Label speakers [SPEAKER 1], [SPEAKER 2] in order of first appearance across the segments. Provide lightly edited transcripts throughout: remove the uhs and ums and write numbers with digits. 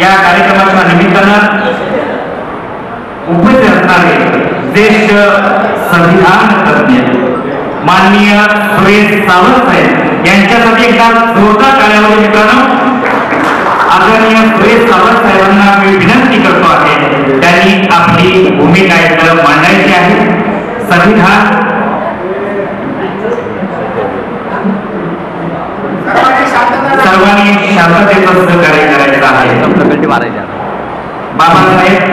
[SPEAKER 1] या कार्यक्रमाच्या निमित्तानं उपस्थित असणारे ज्येष्ठ संविधान तज्ञ माननीय सुरेश सावंत साहेब यांच्यासाठी एकदा जोरदार टाळ्या मित्रांनो. आदरणीय सुरेश सावंत साहेबांना मी विनंती करतो आहे त्यांनी आपली भूमिका इथं मांडायची आहे. संविधान सर्वांनी शांततेचं सहकार्य करायचं आहे. बाबासाहेब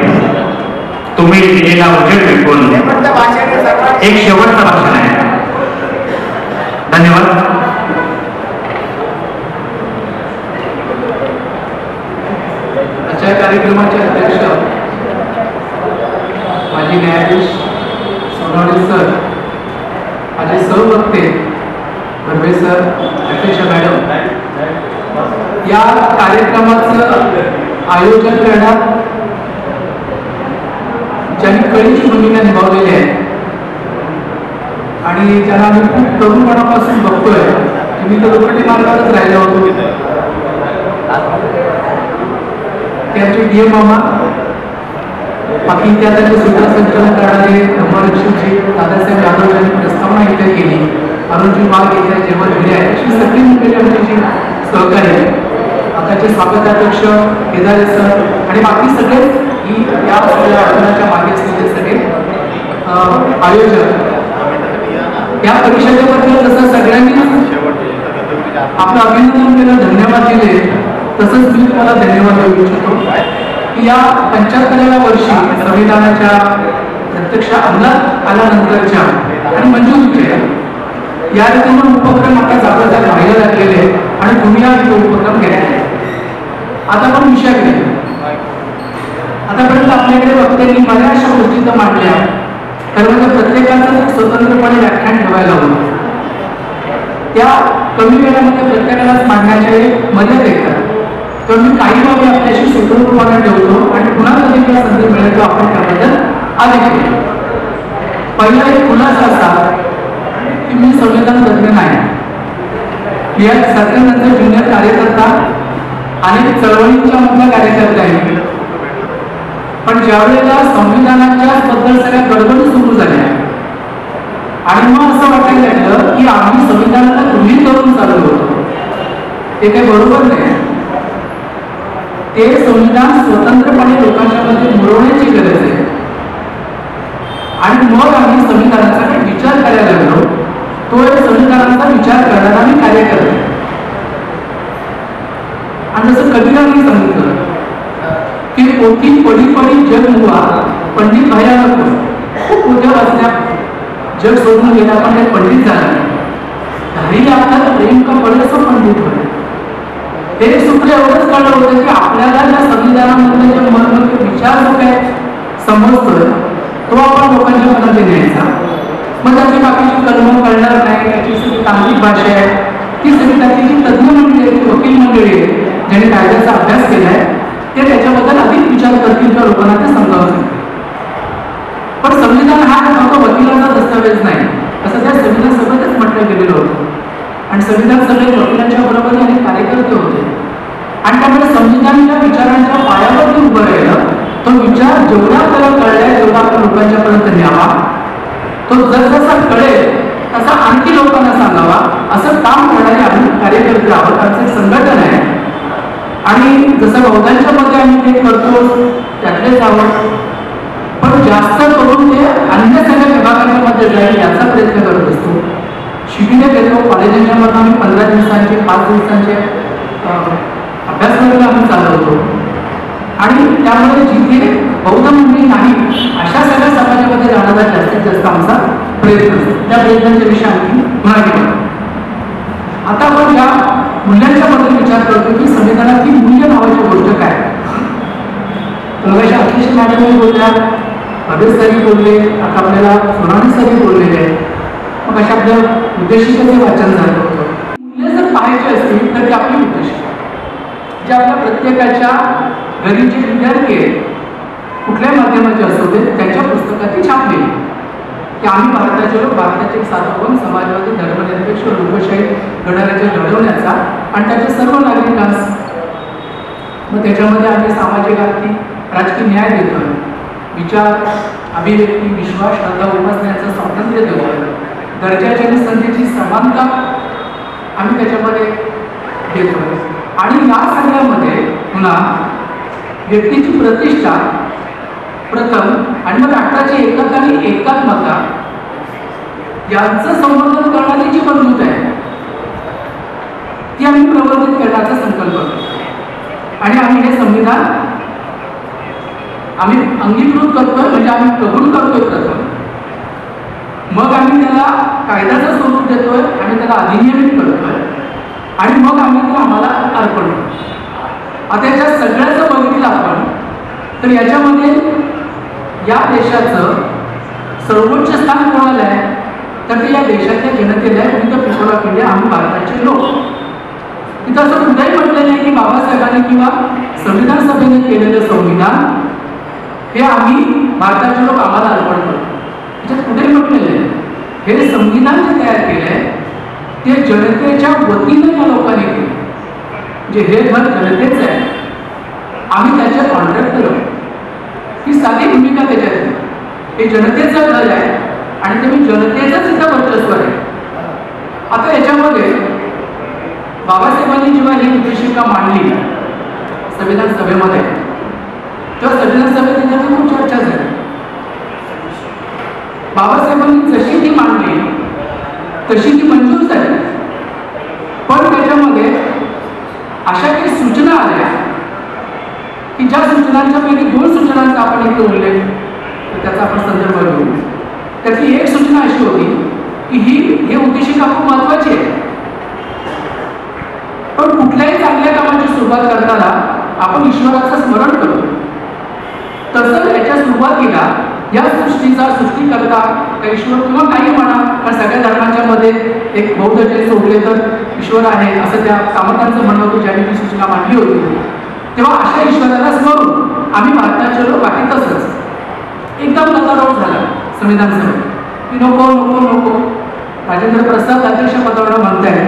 [SPEAKER 1] तुम्ही दिलेला उजेड विकून एक शेवटचं भाषण आहे. धन्यवाद.
[SPEAKER 2] आजच्या कार्यक्रमाचे अध्यक्ष माजी न्यायाधीश सोनवणे सर, माझे सहवक्ते बर्वे सर, अध्यक्ष मॅडम, या कार्यक्रमाचं आयोजन करण्यात ज्यांनी कळीची भूमिका निभावलेली आहे आणि ज्यांना आम्ही खूप तरुणपणापासून बघतोय. तुम्ही तर लोखंडी मार्गातच राहिला होतो. त्यांचे डी एम मामा, बाकी त्या त्यांचे सूत्रसंचालन करणारे धर्मरक्षकजी दादासाहेब यादव यांनी प्रस्तावना इथे केली. अरुणजी वाघ इथे जेवण दिले आहे. अशी सगळी मंडळी आमची जी सहकार्य आहे, आताचे स्वागताध्यक्ष केदारे सर आणि बाकी सगळे ही या सगळ्या आयोजनाच्या मागे असलेले सगळे आयोजक. या परिषदेबद्दल जसं सगळ्यांनी आपलं अभिनंदन केलं, धन्यवाद दिले, तसंच मी तुम्हाला धन्यवाद देऊ इच्छितो की या 75व्या वर्षी संविधानाच्या प्रत्यक्ष अंमलात आल्यानंतरच्या आणि मंजुरीचे या रीतीने उपक्रम आपल्या जागोजाग व्हायला लागलेले आणि तुम्ही हा उपक्रम घेतले. आता पण विषय घेतले. आतापर्यंत आपल्याकडे वक्त्यांनी बऱ्याच अशा गोष्टी तर मांडल्या, तर म्हणजे प्रत्येकाचं स्वतंत्रपणे व्याख्यान ठेवायला हवं. त्या कमी वेळामध्ये प्रत्येकालाच मांडण्याचे मर्यादा येतात. तर मी काही बाबी आपल्याशी स्वतंत्रपणे ठेवतो आणि पुन्हा कधी किंवा संधी मिळेल तर आपण त्याबद्दल आले. पहिला एक खुलासा असा की मी संविधान तज्ञ नाही. मी या सरकारनंतर जुन्या कार्यकर्ता आणि चळवळींच्या मधला कार्यकर्ता आहे. पण ज्यावेळेला संविधानाच्या बद्दल सगळ्या गडबडी सुरू झाल्या आणि मग असं वाटायला लागलं की आम्ही संविधानाला गृहीत धरून चालू होतो. ते काही बरोबर नाही. ते संविधान स्वतंत्रपणे लोकांच्या मध्ये मुरवण्याची गरज आहे. आणि मग आम्ही संविधानाचा काही विचार करायला लागलो. तो एक संविधानाचा विचार करणारा आम्ही कार्य करतो. आणि जसं कबीरांनी सांगितलं की पोथी पडी पडी जग हुआ पंडित भयानक. खूप मोठ्या वाचल्या जग सोडून गेला पण ते पंडित झाला. घरी आपल्याला प्रेम का पडे असं पंडित होते. ते सूत्र एवढंच कळलं होतं की आपल्याला या संविधानामधले जे मनमोकळे विचार जो काय समजतोय तो आपण लोकांच्या मनात न्यायचा. मग त्याची बाकीची कलम कळणार नाही. त्याची सगळी तांत्रिक भाषा आहे ती सगळी त्याची जी तज्ज्ञ मंडळी आहे, वकील मंडळी आहे, ज्यांनी कायद्याचा अभ्यास केलाय ते त्याच्याबद्दल अधिक विचार करतील किंवा लोकांना ते समजावतील. पण संविधान हा फक्त वकिलांचा दस्तावेज नाही असं त्या संविधान सभेतच म्हटलं गेलेलं होतं. आणि संविधान सभेत वकिलांच्या बरोबर अनेक कार्यकर्ते होते आणि त्यामुळे संविधानाच्या विचारांच्या पायावरती उभं राहिलं. तो विचार जेवढा आपल्याला कळलाय तेवढा आपण लोकांच्यापर्यंत न्यावा. तो जसजसा कळेल तसा आणखी लोकांना सांगावा असं काम करणारे आम्ही कार्यकर्ते आहोत. आमचं संघटन आहे आणि जसं बहुतांच्या मध्ये आम्ही ते करतो त्यातलेच आहोत. पण जास्त करून ते अन्य सगळ्या विभागांमध्ये जाईल याचा प्रयत्न करत असतो. शिबिरे घेतो कॉलेजांच्या मध्ये आम्ही 15 दिवसांचे 5 दिवसांचे अभ्यासक्रम आम्ही चालवतो. आणि त्यामध्ये जिथे बौद्ध मंडळी नाही अशा सगळ्या समाजामध्ये जाण्याचा जास्तीत जास्त आमचा प्रयत्न असतो. त्या प्रयत्नांच्या विषयी आणखी पुन्हा घेतो. आता आपण या मूल्यांच्या बद्दल विचार करतो की संविधानातली मूल्य नावाची गोष्ट काय. तर अतिशय मॅडमही बोलल्या, अभेसरी बोलले, आता आपल्याला सोनाली सरी बोललेले आहेत. मग अशा आपल्या उद्देशिकेचे वाचन झालं होतं. मूल्य जर पाहायचे असतील तर ती आपली उद्देशिका जे आपल्या प्रत्येकाच्या घरी जे विद्यार्थी आहेत कुठल्याही माध्यमाचे असू दे त्यांच्या पुस्तकाची छापलेली की आम्ही भारताचे लोक भारताचे सार्वभौम समाजवादी धर्मनिरपेक्ष लोकशाही गणराज्य घडवण्याचा आणि त्याच्या सर्व नागरिकांस मग त्याच्यामध्ये आम्ही सामाजिक आर्थिक राजकीय न्याय देतोय, विचार अभिव्यक्ती विश्वास श्रद्धा उपासण्याचं स्वातंत्र्य देतोय, दर्जाची आणि संधीची समानता आम्ही त्याच्यामध्ये देतोय. आणि या सगळ्यामध्ये पुन्हा व्यक्तीची प्रतिष्ठा प्रथम आणि मग राष्ट्राची एकता आणि एकात्मता यांचं संवर्धन करणारी जी मजबूत आहे ती आम्ही प्रवर्धित करण्याचा संकल्प करतो. आणि आम्ही हे संविधान आम्ही अंगीकृत करतोय, म्हणजे आम्ही कबूल करतोय प्रथम, मग आम्ही त्याला कायद्याचं स्वरूप देतोय आणि त्याला अधिनियमित करतोय आणि मग आम्ही ते आम्हाला अर्पण करतो. आता याच्या सगळ्याचं बघितलं आपण तर याच्यामध्ये या देशाचं सर्वोच्च स्थान कोणाला आहे तर ते या देशाच्या जनतेला आहे. विविध पीपल ऑफ इंडिया, आम्ही भारताचे लोक. तिथं असं कुठेही म्हटलं नाही की बाबासाहेबांनी किंवा संविधान सभेने केलेलं संविधान हे आम्ही भारताचे लोक आम्हाला अर्पण करतो. त्याच्यात कुठेही म्हटलेलं नाही. हे संविधान जे तयार केलंय ते जनतेच्या वतीनं या लोकांनी केलं. म्हणजे हे घर जनतेचं आहे, आम्ही त्याचे कॉन्ट्रॅक्टर आहोत. ही साधी भूमिका त्याच्यात. हे जनतेचं घर आहे आणि ते मी जनतेचंच इथं वर्चस्व आहे. आता याच्यामध्ये बाबासाहेबांनी जेव्हा ही उद्देशिका मांडली संविधान सभेमध्ये तेव्हा संविधान सभेत त्याच्यावर खूप चर्चा झाली. बाबासाहेबांनी जशी ती मांडली तशी ती मंजूर झाली, पण त्याच्यामध्ये अशा काही सूचना आल्या की ज्या सूचनांच्या पैकी 2 सूचनांचा आपण इथे उल्लेख त्याचा आपण संदर्भ घेऊ. त्यातली एक सूचना अशी होती की ही उद्देशिका खूप महत्वाची आहे, पण कुठल्याही चांगल्या कामाची सुरुवात करताना आपण ईश्वराचं स्मरण करतो. तसंच याच्या सुरुवातीला या सृष्टीकर्ता ईश्वर किंवा काही म्हणा, पण सगळ्या धर्मांच्या मध्ये एक बौद्ध जे सोडले तर ईश्वर आहे असं त्या कामकांचं म्हणणं होतं. ज्याने ती सूचना मांडली होती तेव्हा अशा ईश्वराला स्मरून आम्ही भारताचे लोक बाकी तसंच एकदम गदारोळ झाला संविधान सभेत की नको नको नको. राजेंद्र प्रसाद अध्यक्षपदावर म्हणताय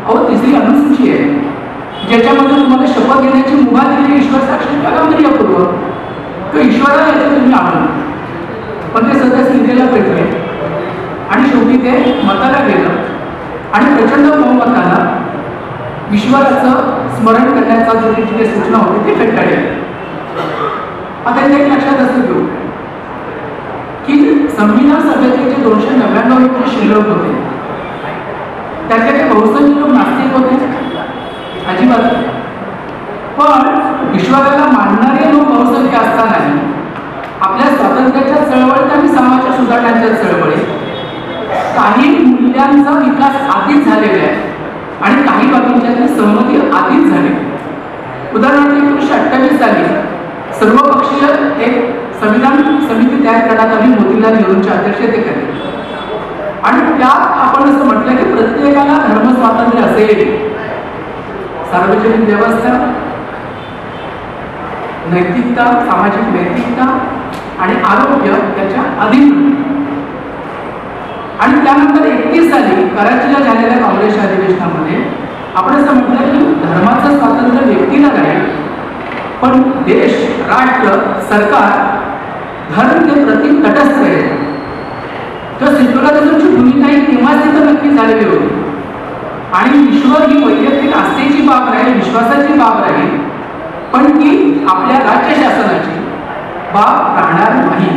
[SPEAKER 2] अहो 3री अनुसूची आहे ज्याच्यामध्ये तुम्हाला शपथ घेण्याची मुभा दिलेली ईश्वर साक्षी कालांतरीयपूर्वक किंवा ईश्वराला याच्यात तुम्ही आणून, पण ते सध्या सीतेला पेटले आणि शेवटी ते मताला गेलं आणि प्रचंड बहुमतानं ईश्वराचं स्मरण करण्याचा जो जी सूचना होती ती फेटाळली. आता इथे एक लक्षात असं घेऊ की संविधान सभेचे जे 299 लोक शिल्लक होते त्यातले काही बहुसंख्य लोक नास्तिक होते अजिबात, पण ईश्वराला मानणारे लोक बहुसंख्य असतानाही आपल्या स्वातंत्र्याच्या चळवळीत आणि समाजाच्या सुधारण्याच्या चळवळीत काही मूल्यांचा विकास आधीच झालेला आहे आणि काही बाबींच्या सहमती आधीच झाली. उदाहरणार्थ 1928 साली सर्वपक्षीय एक संविधान समिती तयार करण्यात आली मोतीलाल नेहरूंच्या अध्यक्षतेखाली आणि त्यात आपण असं म्हटलं की प्रत्येकाला धर्म स्वातंत्र्य असेल, सार्वजनिक व्यवस्था, नैतिकता, सामाजिक नैतिकता आणि आरोग्य त्याच्या अधीन. आणि त्यानंतर 31 साली कराचीला झालेल्या काँग्रेसच्या अधिवेशनामध्ये आपण असं म्हटलं की धर्माचं स्वातंत्र्य व्यक्तीला राहील, पण देश, राष्ट्र, सरकार धर्म ते प्रति तटस्थ राहील. तर सेक्युलरिझमची भूमिका ही तेव्हाच तिथं नक्की झालेली होती आणि ईश्वर ही वैयक्तिक आस्थेची बाब राहील, विश्वासाची बाब राहील, पण ती आपल्या राज्य शासनाची बाब राहणार नाही.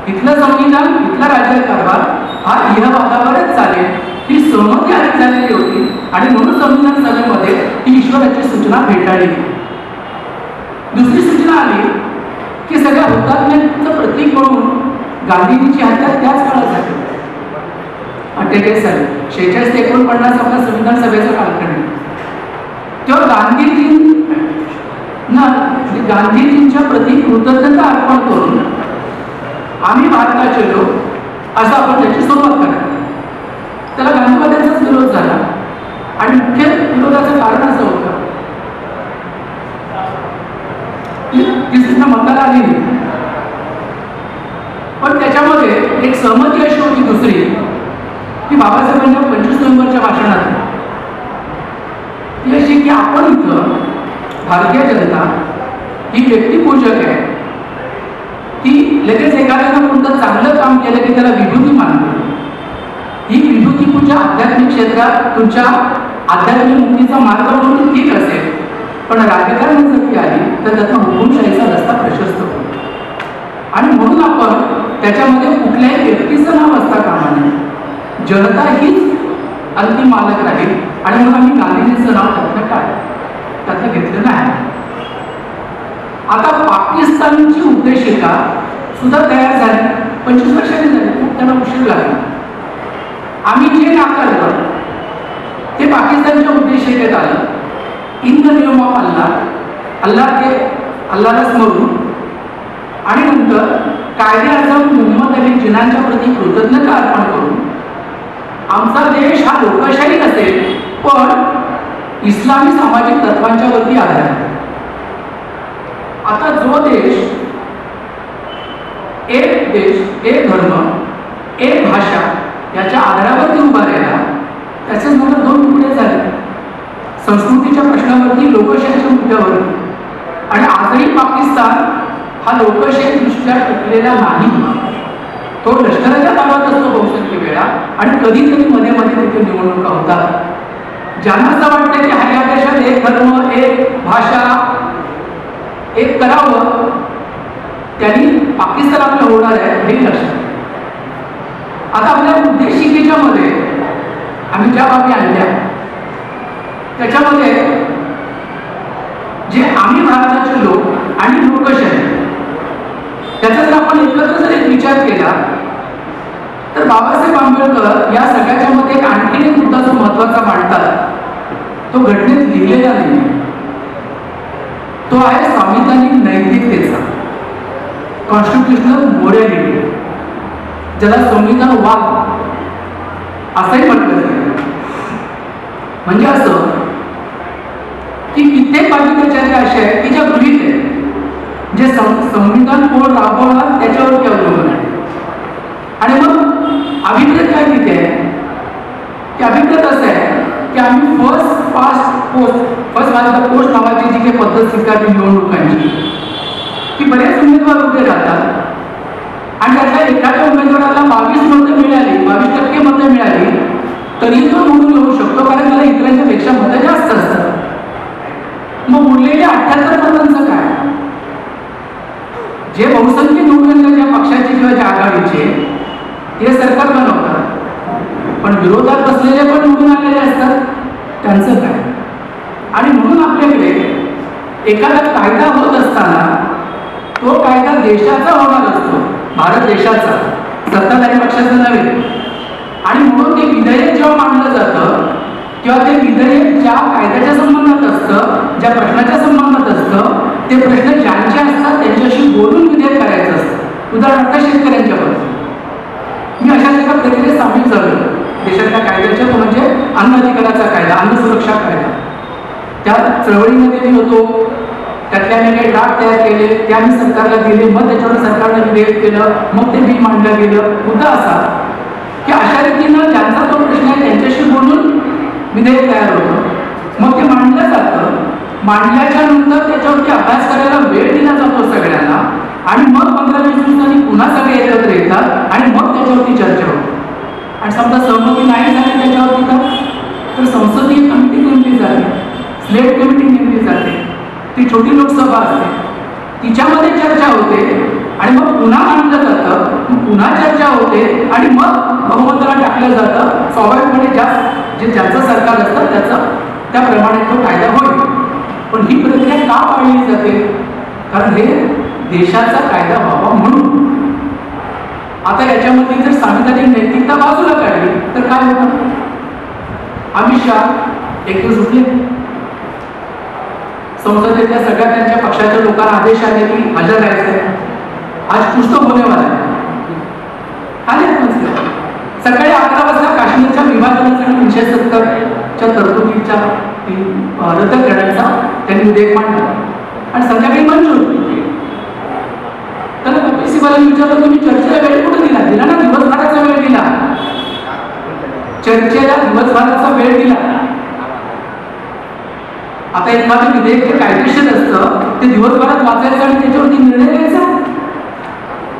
[SPEAKER 2] इथलं संविधान, इथला राज्यकारभार हा इहवादावरच चालेल ही सहमती आधी झालेली होती आणि म्हणून संविधान सभेमध्ये ही ईश्वराची सूचना फेटाळली. दुसरी सूचना आली की सगळ्या हुतात्म्याचं प्रतीक म्हणून गांधीजींची हत्या त्याच काळात झाली 48 साली. 46 ते 49 आपला संविधान सभेचा कालखंड. तेव्हा गांधीजींच्या प्रती कृतज्ञता अर्पण करून आम्ही भारताचे लोक असं आपण त्याची सुरुवात करा. त्याला गांधीवाद्यांचाच विरोध झाला आणि मुख्य विरोधाचं कारण असं होतं ती सूचना मताला आली नाही, पण त्याच्यामध्ये एक सहमती अशी होती दुसरी की बाबासाहेबांच्या 25 नोव्हेंबरच्या भाषणात ती अशी की आपण इथं भारतीय जनता ही व्यक्तिपूजक आहे. ती लगेच एखाद्यानं कोणतं चांगलं काम केलं की त्याला विभूती मानते. ही विभूती पूजा आध्यात्मिक क्षेत्रात तुमच्या आध्यात्मिक मुक्तीचा मार्ग म्हणून ठीक असेल, पण राजकारण जर ती आली तर त्याचा हुकुमशाहीचा रस्ता प्रशस्त होतो. आणि म्हणून आपण त्याच्यामध्ये कुठल्याही व्यक्तीचं नाव असता कामा नये. जनता हीच अंतिम मालक राहील. आणि म्हणून आम्ही गांधीजींचं नाव त्यातलं घेतलं नाही. आता पाकिस्तानची उद्देशिका सुद्धा तयार झाली, 25 वर्षांनी झाली, खूप त्यांना उशीर लागला. आम्ही जे नाकारलं ते पाकिस्तानच्या उद्देशिकेत आलं. इन द नेम ऑफ अल्लाला स्मरून आणि नंतर कायदे आजम मोहम्मद अली जिनांच्या प्रती कृतज्ञता अर्पण करून आमचा देश हा लोकशाही असेल पण इस्लामी सामाजिक तत्वांच्या वरती आधारित. आता जो देश एक धर्म एक भाषा याच्या आधारावरती उभा राहिला त्याचे नंतर 2 तुकडे झाले. संस्कृतीच्या प्रश्नावरती लोकशाहीच्या मुद्द्यावरती. आणि आजही पाकिस्तान हा लोकशाही दृष्ट्या टिकलेला नाही. तो लष्कराच्या ताब्यात असतो बहुसंख्य वेळा आणि कधीतरी मध्ये मध्ये तिथे निवडणुका होतात. ज्यांना असं वाटतं की हा या देशात एक धर्म एक भाषा एक करावं त्यांनी पाकिस्तान आपलं होणार आहे हे लक्षात. आता आपल्या उद्देशिकेच्या मध्ये आम्ही ज्या बाबी आणल्या त्याच्यामध्ये जे आम्ही भारताचे लोक आणि लोकशाही त्याचा जर आपण एकत्र जर एक विचार केला तर बाबासाहेब आंबेडकर या सगळ्याच्या मध्ये एक आणखी एक मुद्दा जो महत्वाचा मांडतात तो घटनेत लिहिलेला नाही. तो आहे संविधानिक नैतिकतेचा, कॉन्स्टिट्युशनल मोरॅलिटी, ज्याला संविधान वाद असंही म्हटलं जाईल. म्हणजे असं की कित्येक बाबी त्याच्यात अशा आहेत की ज्या गृहीत आहेत, जे संविधान कोण राबवणार त्याच्यावरती अवलंबून आहे. आणि मग अभिप्रेत काय तिथे आहे की अभिप्रेत असं आहे की आम्ही फर्स्ट पास्ट पोस्ट नावाची जी काही पद्धत स्वीकारली निवडणुकांची की बरेच उमेदवार उभे राहतात आणि त्यातल्या एखाद्या उमेदवाराला 22 मतं मिळाली, 22% मतं मिळाली तरी तो निवडून येऊ शकतो कारण त्याला इतरांच्या पेक्षा मतं जास्त असतात. मग उरलेल्या 78 मतांचं काय? जे बहुसंख्य निवडून ज्या पक्षाचे किंवा ज्या आघाडीचे ते सरकार बनवतात पण विरोधात बसलेले पण निवडून आलेले असतात त्यांचं काय? आणि म्हणून आपल्याकडे एखादा कायदा होत असताना तो कायदा देशाचा होणार असतो, भारत देशाचा, सत्ताधारी पक्षाचा नव्हे. आणि म्हणून ते विधेयक जेव्हा मांडलं जातं किंवा ते विधेयक ज्या कायद्याच्या संबंधात असतं, ज्या प्रश्नाच्या संबंधात असतं, ते प्रश्न ज्यांचे असतात त्यांच्याशी बोलून विधेयक करायचं असतं. उदाहरणार्थ शेतकऱ्यांच्याबद्दल मी अशा एका प्रक्रियेत सामील झालो देशातल्या कायद्याच्या, तो म्हणजे अन्न अधिकाराचा कायदा, अन्न सुरक्षा कायदा. त्या चळवळीमध्ये मी होतो, त्यातल्या मी काही ड्राफ्ट तयार केले, त्या मी सरकारला दिले, मग त्याच्यावर सरकारनं विधेयक केलं, मग ते बिल मांडलं गेलं. मुद्दा असा की अशा रीतीनं ज्यांचा तो प्रश्न आहे त्यांच्याशी बोलून विधेयक तयार होतं, मग ते मांडलं जातं. मांडल्याच्या नंतर त्याच्यावरती अभ्यास करायला वेळ दिला जातो सगळ्यांना आणि मग 15-20 दिवसांनी पुन्हा सगळे एकत्र येतात आणि मग त्याच्यावरती चर्चा होते. आणि समजा सहमती नाही झाली त्याच्यावरती तर संसदीय कमिटी नेमली जाते, स्लेट कमिटी नेमली जाते, ती छोटी लोकसभा असते, तिच्यामध्ये चर्चा होते आणि मग पुन्हा मांडलं जातं, पुन्हा चर्चा होते आणि मग बहुमताला टाकलं जातं. स्वाभाविकपणे ज्याचं सरकार असतं त्याचं त्याप्रमाणे तो कायदा होईल. पण ही प्रक्रिया का पाळली जाते? कारण हे देशाचा कायदा व्हावा म्हणून. आता याच्यामध्ये जर संविधानिक नैतिकता बाजूला काढली तर काय होतं? अमित शहा एक दिवस उठले, संसदेतल्या सगळ्या त्यांच्या पक्षाच्या लोकांना आदेश आले की हजर राहायचं, आज कुछ तो होने वाला है. आले सकाळी 11 वाजता काश्मीरच्या विभाजनासाठी 370च्या तरतुदीच्या रद्द करण्याचा त्यांनी विधेयक मांडला आणि संध्याकाळी मंजूर. त्याला कपिल सिबालांनी विचारलं तुम्ही चर्चेला वेळ कुठे दिला? दिला ना, दिवसभराचा वेळ दिला, चर्चेला दिवसभराचा वेळ दिला. आता एखादं विधेयक जे कायदेशीर असतं ते दिवसभरात वाचायचं आणि त्याच्यावरती निर्णय घ्यायचा,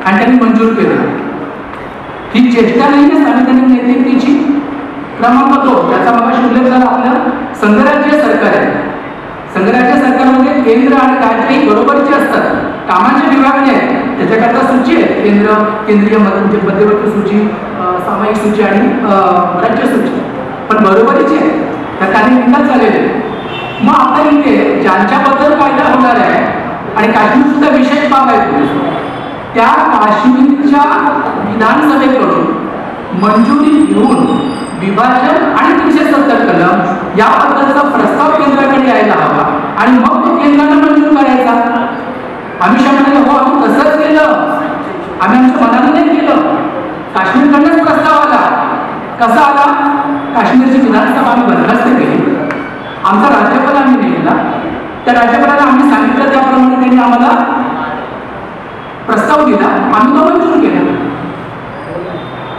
[SPEAKER 2] आणि त्यांनी मंजूर केलं. ही चेष्टा नाही आहे संविधानिक नैतिकतेची. क्रमांक 2, त्याचा मगाशी उल्लेख झाला, आपलं संघराज्य सरकार आहे. संघराज्य सरकारमध्ये केंद्र आणि राज्य ही बरोबरचे असतात. कामाची विभागणी आहे, त्याच्याकरता सूची आहे, केंद्रीय म्हणजे मध्यवर्ती सूची, सामायिक सूची आणि राज्य सूची, पण बरोबरीची आहे. त्या काही निकाल झालेले. मग आता इथे ज्यांच्याबद्दल कायदा होणार आहे, आणि काश्मीर सुद्धा विशेष बाब आहे, त्या काश्मीरच्या विधानसभेकडून मंजुरी घेऊन विभाजन आणि 370 कलम याबद्दलचा प्रस्ताव केंद्राकडे यायला हवा, आणि मग तो केंद्राने मंजूर करायचा. आम्ही म्हणाले हो आम्ही तसंच केलं, आम्ही आमच्या मनाने नाही केलं, काश्मीरकडनंच प्रस्ताव आला. कसा आला? काश्मीरची विधानसभा आम्ही बरखास्त केली, आमचा राज्यपाल आम्ही नेमला, त्या राज्यपालाला आम्ही सांगितलं त्याप्रमाणे त्यांनी आम्हाला प्रस्ताव दिला, आम्ही तो मंजूर केला.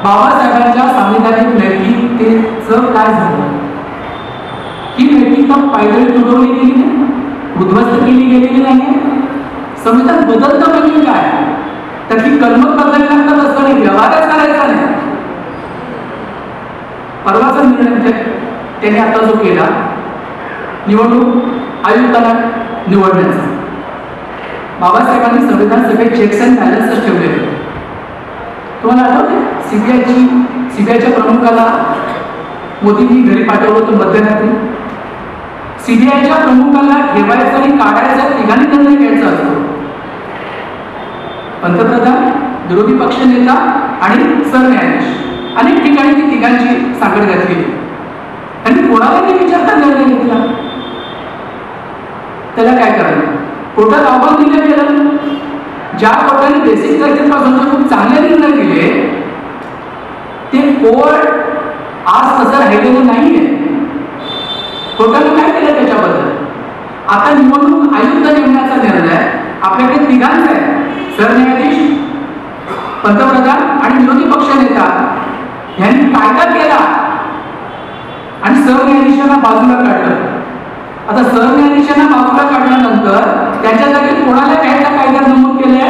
[SPEAKER 2] बाबासाहेबांच्या संविधानिक नैतिकतेचं काय झालं? ही नैतिकता पायदळी तुडवली गेली नाही, उद्ध्वस्त केली गेलेली नाही. संविधान बदलतं म्हणजे काय? त्याची कलम बदलायला लागतात असं नाही, व्यवहारच करायचा नाही. परवाचा निर्णय त्यांनी आता जो केला निवडणूक आयुक्तांना निवडण्याचा, बाबासाहेबांनी संविधान सभेत चेक्स अँड बॅलन्सेस ठेवलेले. तुम्हाला आठवते सीबीआयच्या प्रमुखाला मोदींनी घरी पाठवलं होतं मध्यरात्री. सीबीआयच्या प्रमुखाला ठेवायचं आणि काढायचा तिघांनी निर्णय घ्यायचा असतो, पंतप्रधान, विरोधी पक्ष नेता आणि सरन्यायाधीश. अनेक ठिकाणी ती तिघांची साखर घातली आणि कोणालाही विचारता निर्णय घेतला. त्याला काय करायचं? कोर्टात आव्हान दिलं गेलं. ज्या कोर्टाने बेसिक गरजेपासून खूप चांगले निर्णय दिले ते कोर्ट आज तसं राहिलेलं नाहीये. कोर्टाने काय केलं त्याच्याबद्दल? आता निवडणूक आयुक्त नेमण्याचा निर्णय आपल्याकडे तिघांचा आहे, सरन्यायाधीश, पंतप्रधान आणि विरोधी पक्ष नेता यांनी कायदा केला आणि सरन्यायाधीशांना बाजूला काढलं. आता सरन्यायाधीशांना बाजूला काढल्यानंतर त्याच्या जागी कोणाला घ्यायचा कायद्यात नमूद केले?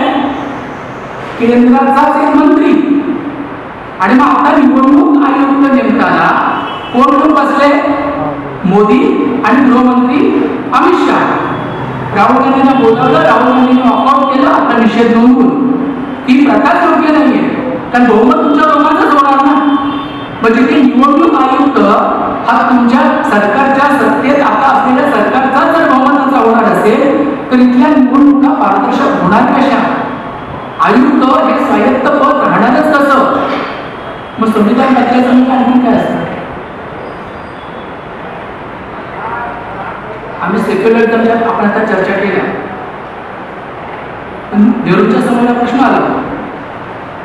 [SPEAKER 2] केंद्राचाच एक मंत्री. आणि मग आता निवडणूक आयुक्त नेमताना कोण बसले? मोदी आणि गृहमंत्री अमित शहा. राहुल गांधींना बोलावलं, राहुल गांधींनी वॉकआउट केलं, आपला निषेध नोंदवून. ही प्रथाच योग्य नाहीये, कारण बहुमत तुमच्या दोघांचंच होणार ना. म्हणजे ते निवडणूक आयुक्त हा तुमच्या सरकारच्या सत्तेत आता असलेल्या सरकारचा जर बहुमताचा होणार असेल तर इथल्या निवडणुका पारदर्शक होणार कशा? आयुक्त हे स्वायत्त पद राहणारच कसं? मग संविधान बदलायचं म्हणजे आणखी काय असतं? आम्ही सेक्युलरिझमच्या आपण आता चर्चा केल्या, नेहरूंच्या समोर प्रश्न आला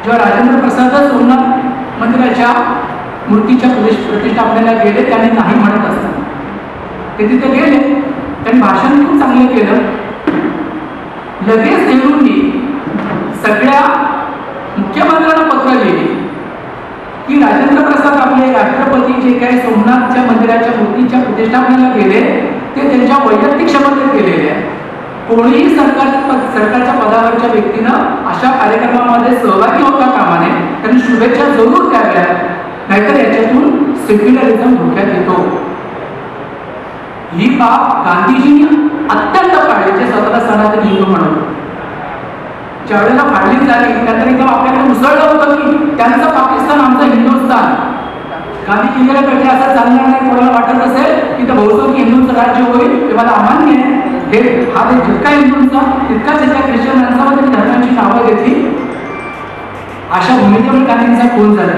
[SPEAKER 2] जेव्हा राजेंद्र प्रसाद सोमनाथ मंदिराच्या मूर्तीच्या प्रतिष्ठापनेला गेले, त्यांनी नाही म्हणत असतात ते तिथे गेले, त्यांनी भाषण खूप चांगलं केलं. लगेच नेहरूंनी सगळ्या मुख्यमंत्र्यांना पत्र लिहिले की राजेंद्र प्रसाद आपले राष्ट्रपती जे काही सोमनाथच्या मंदिराच्या मूर्तीच्या प्रतिष्ठापनेला गेले ते त्यांच्या वैयक्तिक क्षमतेत गेलेले आहे. कोणीही सरकारच्या पदावरच्या व्यक्तीनं अशा कार्यक्रमामध्ये सहभागी होता कामा नये, त्यांनी शुभेच्छा जरूर द्याव्या, नाहीतर याच्यातून सेक्युलरिझम धोक्यात येतो. ही बाब गांधीजींनी अत्यंत पाळली, जे स्वतःला सनातन हिंदू म्हणून. ज्या वेळेला फाळली झाली त्यानंतर एकदम आपल्याकडे उसळलं होतं की त्यांचं पाकिस्तान आमचं हिंदुस्थान. गांधी लिहिलेल्या पेक्षा असं चालणार नाही. कोणाला वाटत असेल की ते बहुसंख्य हिंदूंचं राज्य होईल ते मला अमान्य आहे. हे हा देश जितका हिंदूंचा तितकाच याच्या ख्रिश्चन माणसामध्ये धर्मांची नावं घेतली. अशा भूमिकेवर गांधींचा खून झाला.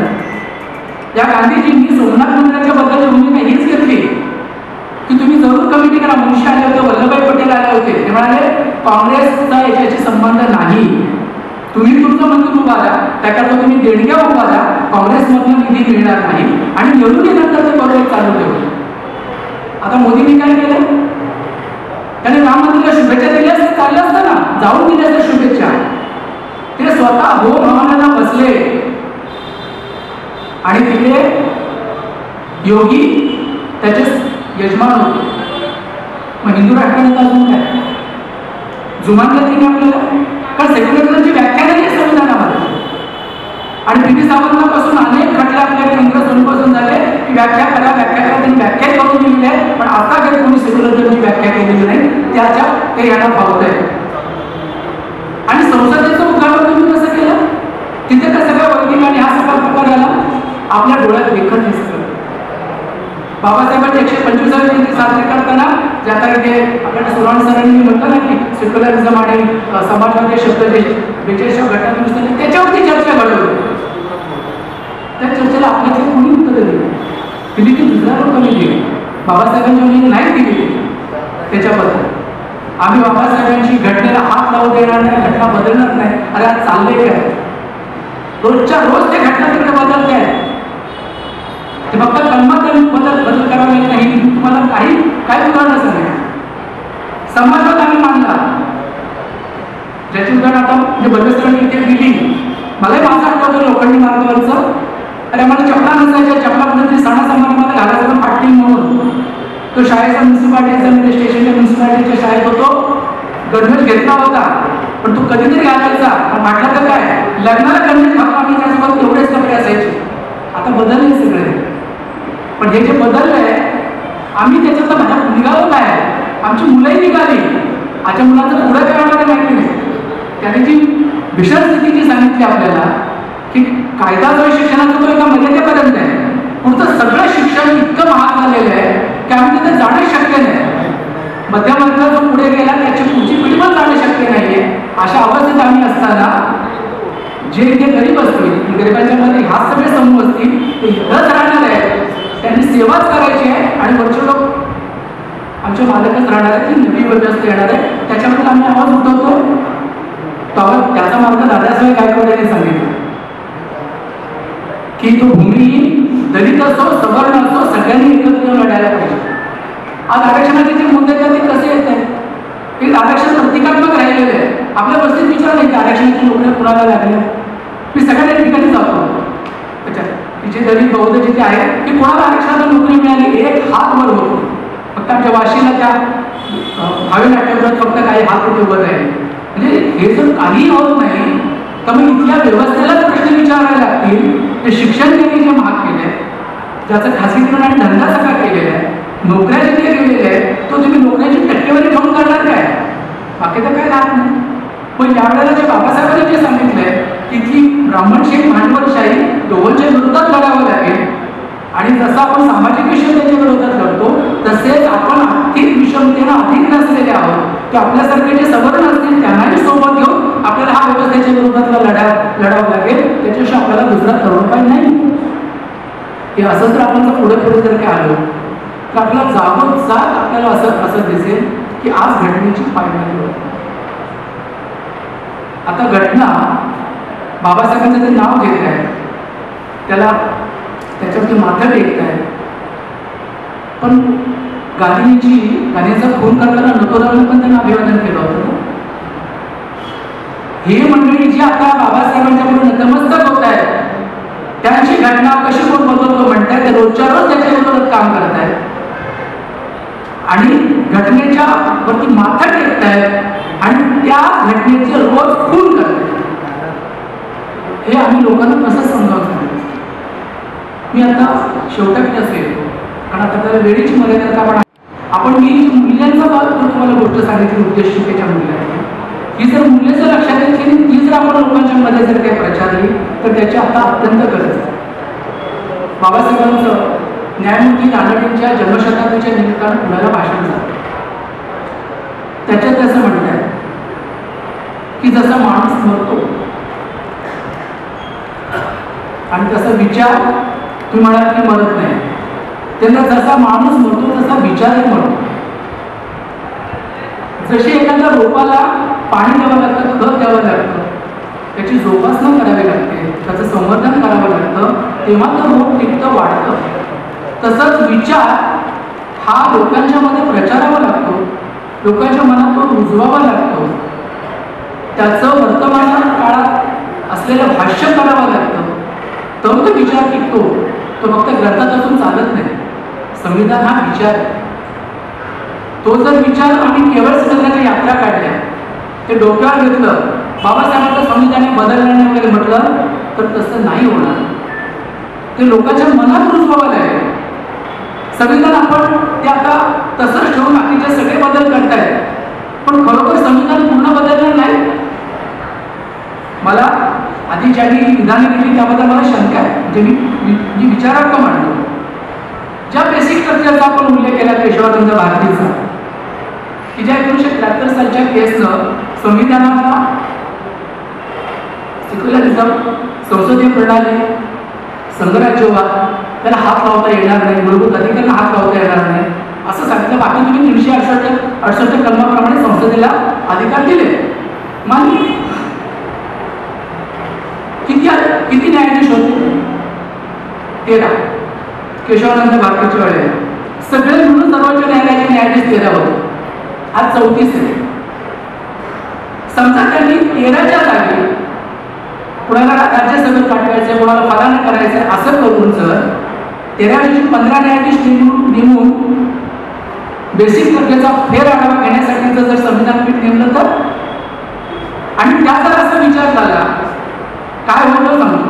[SPEAKER 2] या गांधीजींनी सोमनाथ मंदिराच्या बद्दलची भूमिका हीच घेतली की तुम्ही जरूर कमिटी करा. मुंशी आले होते, वल्लभभाई पटेल आले होते, ते म्हणाले काँग्रेसचा याच्याशी संबंध नाही, तुम्ही तुमचं मंदिर उभारा, त्याकरता तुम्ही देणग्या उभारा, काँग्रेसमधून निधी मिळणार नाही. आणि निवडणुकीनंतर ते बरोबर चालू ठेवले. आता मोदींनी काय केलं? त्याने राम मंदिराला शुभेच्छा दिल्या असते, चाललं असतं ना, जाऊन दिल्या असत्या शुभेच्छा. ते स्वतः हो भवनाला बसले आणि तिथे योगी त्याचे यजमान होते. मग हिंदू राष्ट्राने अजून काय जुमानलं की नाही आपल्याला? कारण सेक्युलरिझमची व्याख्या नाही आहे संविधानामध्ये. आणि पी.डी. सावंतांपासून अनेक खटले आपल्या केंद्र सोडून झाले की व्याख्या करा त्यांनी व्याख्या करून दिलेली आहे, पण आता काही कोणी सेक्युलरिझमची व्याख्या केलेली नाही, त्याच्या ते यांना फावत आहे. आणि संसदेचं उद्घाटन तुम्ही कसं केलं? तिथे तर सगळ्या वर्गीय आणि हा सगळा प्रकार झाला आपल्या डोळ्यात देखत दिसतं. बाबासाहेबांची 125वी जयंती साजरी करताना ज्याता इथे आपल्याला सुराण सरांनी म्हटलं ना की सेक्युलरिझम आणि समाजवादी शब्द जे 42 घटनादुरुस्ती त्याच्यावरती चर्चा घडवली. त्या चर्चेला आपल्यातले कोणी उत्तर दिली की दुसऱ्या लोकांनी दिली, बाबासाहेबांच्या मुलीने नाही दिली. त्याच्याबद्दल आम्ही बाबासाहेबांची घटनेला हात लावू देणार नाही, घटना बदलणार नाही. अरे आज चाललंय काय? रोजच्या रोज ते घटना तिकडे बदलते आहे. ते फक्त कलमात बदल करावा लागत नाही. तुम्हाला काय उदाहरण सांगेल. समाजवाद आम्ही मानला, ज्याची उदाहरण आता म्हणजे बरेचजणांनी इथे दिली. मलाही माझं आठवतं लोखंडी मार्गावरचं. अरे आम्हाला चपला नसायच्या, चपला कुठेतरी सणासमारंभाला घालायचं फाटली म्हणून. तो शाळेचा म्युन्सिपाल्टीचा म्हणजे स्टेशनच्या म्युन्सिपाल्टीच्या शाळेत होतो. गणवेश घेतला होता, पण तो कधीतरी घालायचा. म्हटलं तर काय लग्नाला गणवेश घालून आम्ही त्यासोबत तेवढेच कपडे असायचे. आता बदलले सगळे. पण हे जे बदललंय आम्ही त्याच्यातलं भाग निघालो काय? आमची मुलंही निघाली. आजच्या मुलांचं पुढे काय होणार माहिती नाही. त्याने जी भीषण स्थिती जी सांगितली आपल्याला की कायदा जो शिक्षणाचा तो एका मर्यादेपर्यंत आहे, पुढचं सगळं शिक्षण इतकं महाग झालेलं आहे की आम्ही तिथे जाणं शक्य नाही. मध्यमवर्ग जो पुढे गेला त्याची पुढची पिढी पण जाणं शक्य नाहीये. अशा अवस्थेत आम्ही असताना जे इथे गरीब असतील, गरिबांच्या मध्ये ह्या सगळे समूह असतील ते इथंच राहणार आहे, त्यांनी सेवाच करायची आहे आणि वरचे लोक आमचे मालकच राहणार आहे. ती नवी व्यवस्था येणार आहे, त्याच्याबद्दल आम्ही आवाज उठवतो. त्याचा मार्ग दादासाहेब गायकवाड यांनी सांगितलं की तो भूमिहीन दलित असो सवर्ण असो सगळ्यांनी एकत्र येऊन लढायला पाहिजे. आज आरक्षणाचे जे मुद्दे आहेत ते कसे येत आहेत? हे आरक्षण प्रतिकात्मक राहिलेले आहे. आपल्या वस्तीत विचार नाही की आरक्षणाची नोकऱ्या कुणाला लागल्या. मी सगळ्या ठिकाणी जातो त्याच्यात जे दलित बौद्ध जिथे आहेत की कोणाला आरक्षणाला नोकरी मिळाली एक हात वर होतो. फक्त आमच्या वाशीला त्या भावी नाट्यगृहात फक्त काही हात होते वर आहे. म्हणजे हे जर काही होत नाही तर मग इथल्या व्यवस्थेलाच प्रश्न विचारायला लागतील. ते शिक्षण त्यांनी जे महाग केले, ज्याचं खासगीकरण आणि धंदा सगळा केलेला आहे, नोकऱ्या जिथे गेलेल्या आहेत, तो तुम्ही नोकऱ्याची टक्केवारी ठेवून करणार काय? बाकी तर काय राहत नाही. पण यावेळेला जे बाबासाहेबांनी जे सांगितलंय तिथली ब्राह्मणशाही भांडवलशाही दोघांच्या विरोधात लढावं लागेल. आणि जसं आपण सामाजिक विषमतेच्या विरोधात लढतो तसेच आपण आर्थिक विषमतेनं अधिक नसलेले आहोत की आपल्यासारखे जे सवर्ण असतील त्यांनाही सोबत घेऊन आपल्याला हा व्यवस्थेच्या विरोधातला लढावं लागेल. त्याच्याशिवाय आपल्याला दुसरा तरुणपाय नाही. हे असं जर आपण पुढे जर काय आलो तर आपल्याला जागोजाग आपल्याला असं दिसेल की आज घटनेची पायमल्ली होती. आता घटना बाबासाहेबांचं ते नाव घेत आहे, त्याच्यावरती माथा टेकत आहे. पण गांधींचा खून करताना नटोरावांनी पण त्यांना अभिवादन केलं होतं. हे मंडळी जी आता बाबासाहेबांच्या पुढे नतमस्तक होत आहेत त्यांची घटना कशी कोण बदलतो म्हणताय ते रोजच्या रोज त्याच्या विरोधात काम करत आहेत आणि घटनेच्या वरती माथा टेकत आहेत आणि त्या घटनेचे रोज खून करतात. हे आम्ही लोकांना कसं समजावून सांगतो. मी आता शेवटाकडे असेल कारण आता त्याला वेळेची मर्यादा आपण मी मूल्यांचा तुम्हाला गोष्ट सांगितली उद्देशिकेच्या मूल्यांची ही जर मूल्य जर लक्षात घेतली ती जर आपण लोकांच्या मध्ये जर काही प्रचारली तर त्याची आता अत्यंत गरज आहे. बाबासाहेबांचं न्यायमूर्ती रानडेंच्या जन्मशताब्दीच्या निमित्तानं पुण्याला भाषण झालं. त्याच्यात असं म्हणतात की जसा माणूस मरतो आणि तसा विचार तुम्ही म्हणाल की मरत नाही, त्यांना जसा माणूस मरतो तसा विचारही मरतो. जशी एखाद्या रोपाला पाणी द्यावं लागतं, खत द्यावं लागतं, त्याची जोपासना करावी लागते, त्याचं संवर्धन करावं लागतं, तेव्हा तर रोप टिकतं वाढतं. तसंच विचार हा लोकांच्या मध्ये प्रचारावा लागतो, लोकांच्या मनात तो रुजवावा लागतो, त्याचं वर्तमान काळात असलेलं भाष्य करावं लागतं, तर तो विचार टिकतो. तो फक्त ग्रंथात असून चालत नाही. संविधान हा विचार आहे. तो जर विचार आम्ही केवळ सदनाच्या यात्रा काढल्या, ते डोक्यावर घेतलं, बाबासाहेबांचं संविधान बदललं नाही वगैरे म्हटलं तर तसं नाही होणार. ते लोकांच्या मनात रुजवावं लागेल. संविधान आपण ते आता तसंच ठेवून बाकीचे सगळे बदल करतायत, पण खरोखर संविधान पूर्ण बदलणार नाही. मला आधी ज्यांनी विधाने केली त्याबद्दल मला शंका आहे. म्हणजे मी विचारार्थ मांडतो. ज्या बेसिक स्ट्रक्चरचा आपण उल्लेख केला केशवानंद भारतीचा, की ज्या 1973 सालच्या केसनं संविधानाला सेक्युलरिझम, संसदीय प्रणाली, संघराज्यवाद त्याला हात लावता येणार नाही, मूलभूत अधिकारांना हात लावता येणार नाही असं सांगितलं. बाकी तुम्ही 368 कलमाप्रमाणे संसदेला अधिकार दिले, मान्य. किती न्यायाधीश होते? 13. केशवानंद भारतीच्या वेळेला सगळे मिळून सर्वोच्च न्यायालयाचे न्यायाधीश 13 होते. आज 34 आहे. समजा त्यांनी 13च्या जागी कुणाला राज्यसभेत पाठवायचं, कुणाला फलान करायचं असं करून जर 13 15 न्यायाधीश नेमून बेसिक स्ट्रक्चरचा फेर आढावा घेण्यासाठी जर संविधान पीठ नेमलं तर, आणि त्याचा असा विचार झाला काय होतं सांगतो.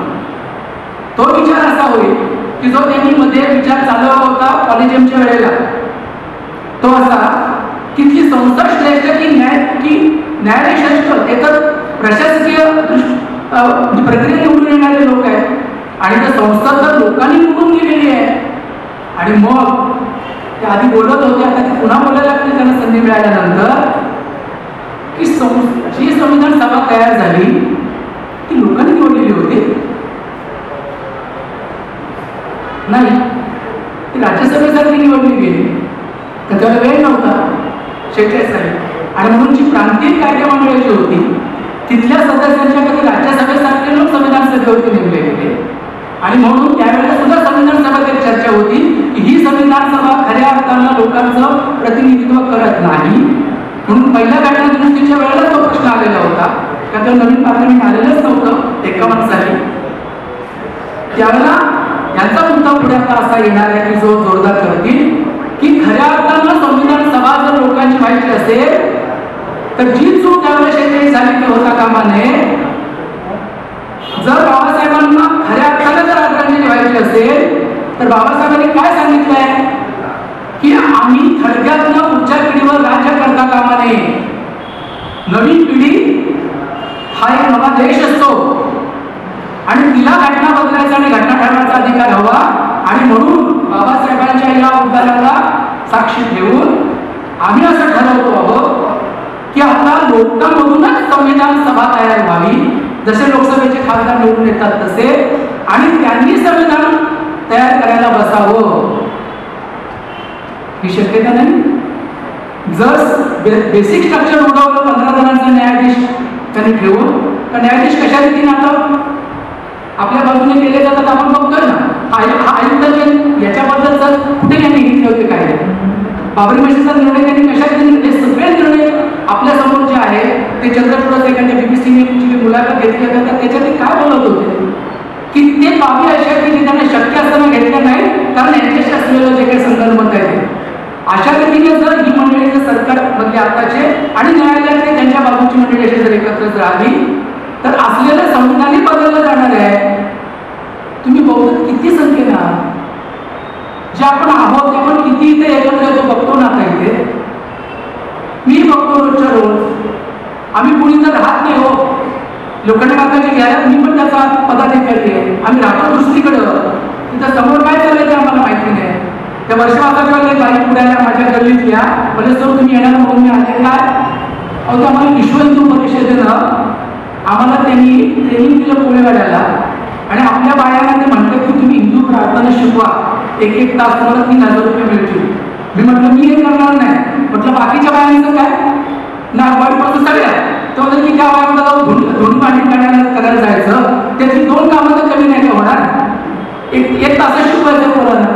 [SPEAKER 2] तो विचार असा होईल की जो त्यांनी मध्ये विचार चालवला होता कॉलेजियमच्या वेळेला, तो असा की ती संस्था श्रेष्ठ की न्यायालय श्रेष्ठ, हे तर प्रशासकीय प्रक्रिया निवडून येणारे लोक आहेत आणि त्या संस्था तर लोकांनी निवडून गेलेली आहे. आणि मग ते आधी बोलत होते, आता ते पुन्हा बोलायला लागते त्यांना संधी मिळाल्यानंतर की जी संविधान सभा तयार झाली ती लोकांनी निवडलेली होती नाही, ती राज्यसभेसाठी निवडली गेली. त्याच्याला वेळ नव्हता 46 साली. आणि म्हणून जी प्रांतीय कायदे मंडळाची होती तिथल्या सदस्यांच्या कधी राज्यसभेसारखे लोक संविधान सभेवरती नेमले गेले. आणि म्हणून त्यावेळेला सुद्धा संविधान सभेत एक चर्चा होती की ही संविधान सभा खऱ्या अर्थानं लोकांचं प्रतिनिधित्व करत नाही. म्हणून पहिल्या घटना दुरुस्तीच्या वेळेला तो प्रश्न आलेला होता, कारण तेव्हा नवीन पार्लमेंट आलेलंच नव्हतं 51 साली. त्यावेळेला यांचा मुद्दा पुढे आता असा येणार आहे की जो जोरदार करतील की खऱ्या अर्थानं संविधान सभा जर लोकांची व्हायची असेल तर जी चूक त्यावेळेस शेतकरी झाली ते होता कामा नये. जर बाबासाहेबांना खऱ्या अर्थानं जर आदरांजली व्हायची असेल तर बाबासाहेबांनी काय सांगितलंय की आम्ही थडग्यातनं पुढच्या पिढीवर राज्य करता कामा नये. नवीन पिढी हा एक नवा देश असतो आणि तिला घटना बदलायचा आणि घटना ठरवायचा अधिकार हवा. आणि म्हणून बाबासाहेबांच्या या उद्गाराला साक्षी ठेवून आम्ही असं ठरवतो आहोत की आता लोकांमधूनच संविधान सभा तयार व्हावी, जसे लोकसभेचे खासदार निवडून येतात तसे, आणि त्यांनी संविधान तयार करायला बसावं. ही शक्यता नाही. जर बेसिक स्ट्रक्चर उडवलं 15 जणांचा न्यायाधीश त्यांनी ठेवून, तर न्यायाधीश कशा रीतीने आता आपल्या बाजूने केले जातात आपण बघतोय ना. हा आयुक्ताचे याच्याबद्दल जर कुठे त्यांनी घेतले होते काय, बाबरी मशीदचा निर्णय त्यांनी कशा रीतीने, हे सगळे निर्णय आपल्या समोर जे आहे ते चंद्रपूरच एखाद्या BBC मुलाखत घेतली होती तर त्याच्यात ते काय बोलत होते की ते बाबी अशा की त्यांना शक्य असताना घेतल्या नाही, कारण यांच्याशी असलेलं जे काही संदर्भ आहे ते अशा रीतीने जर ही मंडळी जर सरकार मधले आताचे आणि न्यायालयातले त्यांच्या बाजूची मंडळी अशी जर एकत्र राहिली तर असलेलं संविधानही बदललं जाणार आहे. तुम्ही बघतो किती संख्येनं जे आपण आहोत ते पण किती इथे एकत्र येतो बघतो ना. आता इथे मी बघतो रोजच्या रोज. आम्ही कुणी तर राहत नाही हो, लोखंड काकाची घ्यायला मी पण त्याचा पदाधिकारी आहे. आम्ही राहतो दुसरीकडं, तिथं समोर काय चाललंय ते आम्हाला माहिती नाही. त्या वर्षवासाच्या बाई पुढ्याला माझ्या गल्लीतल्या म्हणजे सर तुम्ही येणार म्हणून मी आले काय अहो, आम्हाला विश्व हिंदू परिषदेनं आम्हाला त्यांनी ट्रेनिंग दिलं पोळेवाड्याला आणि आपल्या बाळांना ते म्हणतात की तुम्ही हिंदू प्रार्थना शिकवा, 1-1 तास तुम्हाला 3000 रुपये मिळतील. मी म्हटलं मी हे करणार नाही. म्हटलं बाकीच्या बायांचं काय नागवाडीपासून सगळ्या तो म्हणतात की त्या बायांना जाऊन धुणी पाणी करायला जायचं, त्याची 2 कामं तर कमी नाही का होणार. 1 तास शिकवायचं पोरांना.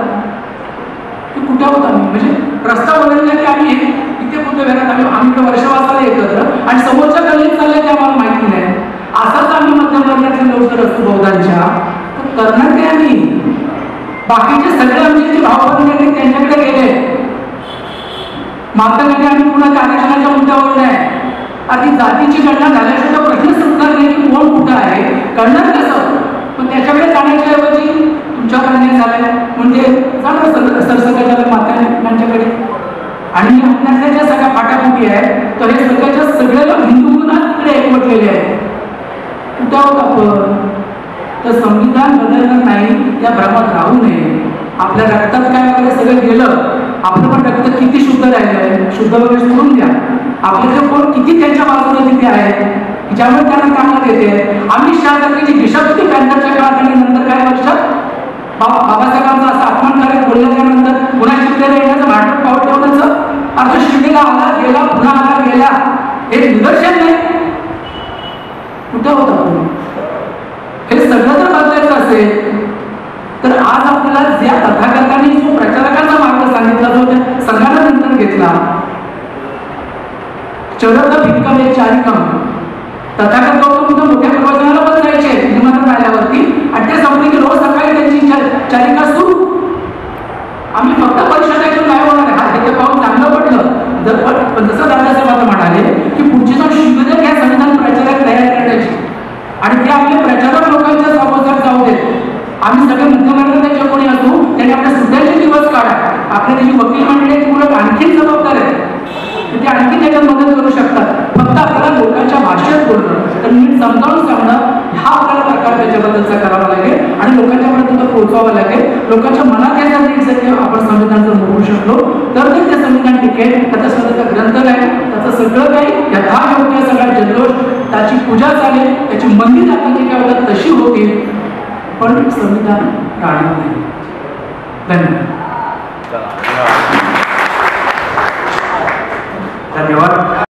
[SPEAKER 2] ते कुठे होता म्हणजे रस्ता बदलला की आम्ही इथे कुठे घरात आम्ही वर्षवासाला एकत्र आणि समोरच्या गल्लीत चाललंय ते आम्हाला माहिती नाही. असाच आम्ही मध्यमवर्गाचे लोक जर असतो बहुधांच्या तर करणार ते आम्ही. बाकीचे सगळे आमचे जे भावबंद त्यांच्याकडे गेले. मात्र आम्ही कुणाच्या आरक्षणाच्या मुद्द्यावर नाही. आधी जातीची गणना झाल्याशिवाय प्रश्न सुटणार नाही की कोण कुठं आहे, कळणार कसं. पण त्याच्याकडे जाण्याच्या ऐवजी तुमच्याकडे झालंय म्हणजे जाणार सरसकटच्या मातांच्याकडे. आणि आपल्यातल्या ज्या सगळ्या फाटाफुटी आहेत तर हे सगळ्याच्या सगळ्याला हिंदू तिकडे एकवटलेले आहेत. कुठं आहोत आपण? तर संविधान बदलणार नाही या भ्रमात राहू नये. आपल्या रक्तात काय वगैरे सगळं गेलं, आपलं पण रक्त किती शुद्ध राहिलंय, शुद्ध वगैरे सोडून द्या. आपल्याकडे कोण किती त्यांच्या बाजूला तिथे आहे ज्यामुळे त्यांना कामात येते. अमित शहा सारखी दिशा होती पॅन्टरच्या काळात आणि नंतर काही वर्षात बाबासाहेबांचा असा अपमानकारक बोलल्यानंतर पुन्हा शिवसेना येण्याचं भांडण पाऊल ठेवण्याचं अर्थ शिवसेना आला गेला पुन्हा आला गेला हे निदर्शन नाही. कुठं होत आपण? हे सगळं जर बदलायचं असेल तर आज आपल्याला ज्या तथागतांनी जो प्रचारकांचा मार्ग सांगितला जो त्या संघाला नंतर घेतला, चरक भिक्कम चारिकम, तथागत गौतम मोठ्या प्रवचनाला बदलायचे विमानात आल्यावरती आणि ते संपले की रोज सकाळी त्यांची चारिका सुरू. आम्ही फक्त परिषदेतून काय होणार आहे हे पाहून चांगलं पडलं. जसं दादासाहेब आता म्हणाले की पुढची जाऊन शिवसेना घ्या संविधान प्रचारक तयार करण्याची आणि ते आपले प्रचारक लोकांच्या समोर जाऊ देत. आम्ही सगळे मध्यवर्गाचे जे कोणी असू त्यांनी आपल्या सुद्धाचे दिवस काढा. आपल्या त्याची वकील मंडळी उलट आणखीन जबाबदार आहे, ते आणखी त्याच्यात मदत करू शकतात. फक्त आपल्याला लोकांच्या भाषेत बोलणं तर नीट समजावून सांगणं हा आपल्याला प्रकार त्याच्याबद्दलचा करावा लागेल आणि लोकांच्यापर्यंत तो पोहोचवावा लागेल. लोकांच्या मनात याचा नीट जर आपण संविधान जर बोलू शकलो तर ते संविधान टिकेल. त्याचा स्वतःचा ग्रंथ आहे, त्याचं सगळं काही यथायोग्य सगळा जल्लोष, त्याची पूजा चालेल, त्याची मंदिर दाखवली काय होतात तशी होतील, पण संविधान राहणार नाही. धन्यवाद.